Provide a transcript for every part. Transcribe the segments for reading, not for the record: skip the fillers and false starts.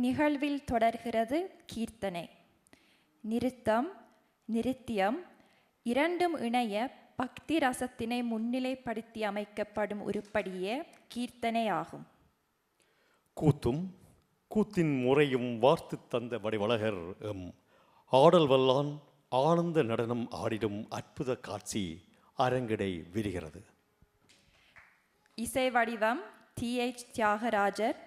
நிகழ்வில் தொடர்கிறது கீர்த்தனை. நிருத்தம், நிருத்தியம் இரண்டும் இணைய பக்தி ரசத்தினை முன்னிலைப்படுத்தி அமைக்கப்படும் உருப்படியே கீர்த்தனை ஆகும். கூத்தும் கூத்தின் முறையும் வார்த்து தந்த வடிவழகர் ஆடல் வல்லான் ஆனந்த நடனம் ஆடிடும் அற்புத காட்சி அரங்கிடை விரிகிறது. இசை வடிவம் TH தியாகராஜர்.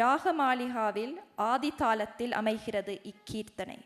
ராகமாளிகாவில் ஆதி தாளத்தில் அமைகிறது இக்கீர்த்தனை.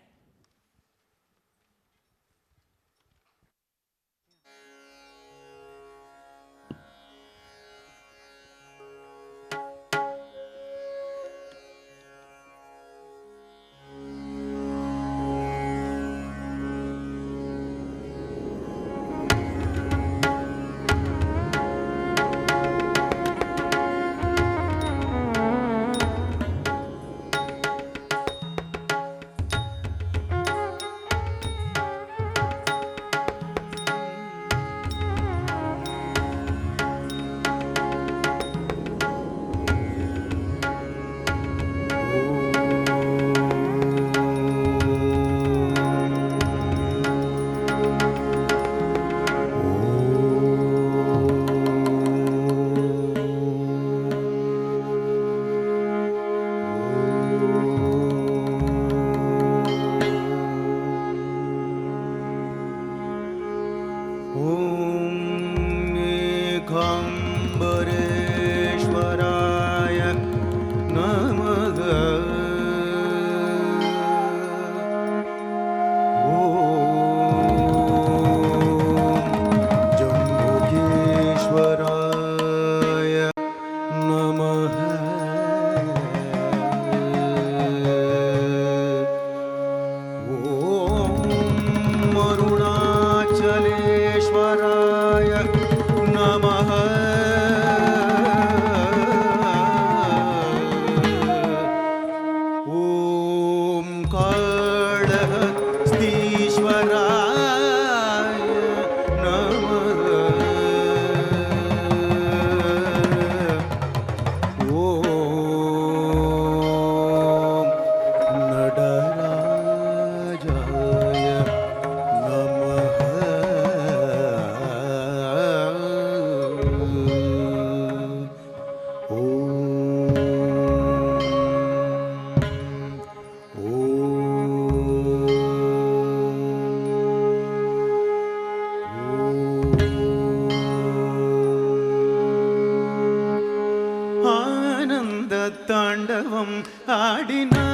தாண்டவம் ஆடினார்,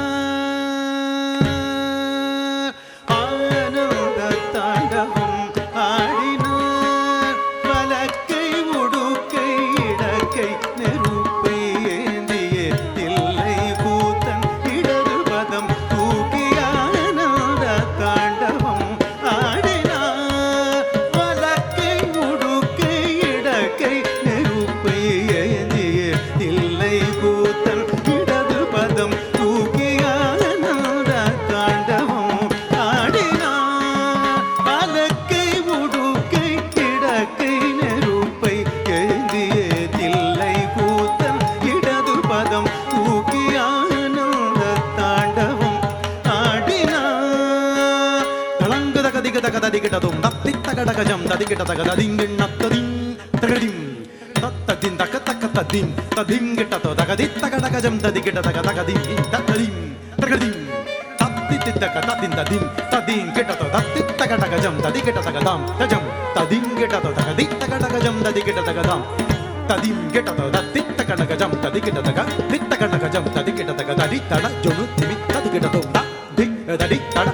ஆனந்த தாண்டவம் ஆடினார். வலக்கை உடுக்கை இடக்கை நெருப்பை ஏந்திய தில்லை கூத்தன் இடது பதம் தூக்கி ஆனந்த தாண்டவம் ஆடினார். வலக்கை உடுக்கை இடக்கை நெருப்பை ஏந்திய தில்லை கூத்தன் இடது பதம் தூக்கி ஆனந்த தாண்டவம் ஆடினார். வலக்கை உடுக்கை இடக்கை நெருப்பை ஏந்திய தில்லை கூத்தன் இடது பதம் தூக்கி ஆனந்த தாண்டவம் ஆடினார். தளங்குத கதிகத கதிகிட்டதும் தத்தித்தகடகஜம் ததிகிட்டதகதிங்கிண்ணத்ததிங் தகடிம் தத்ததின் தக்க தக்க ததிம் ததிங்கிட்டதோ தகதித்தகடகஜம் ததிகிட்டதகதகதிம் தத்ததிம் தகடிம் தத்தித்தித்தக ததின் ததிம் ததிங்கிட்டதோ தத்தித்தகடகஜம் ததிகிட்டதகதாம் தஜம் ததிங்கிட்டதோ தகதித்தகடகஜம் ததிகிட்டதகதாம் ததிங்கிட்டதோ தத்தித்தகடகஜம் ததிகிட்டதக தித்தகடகஜம் ததிகிட்டதக தடி தட ஜொனு திமி ததிகிட்டதோ தி தடி தட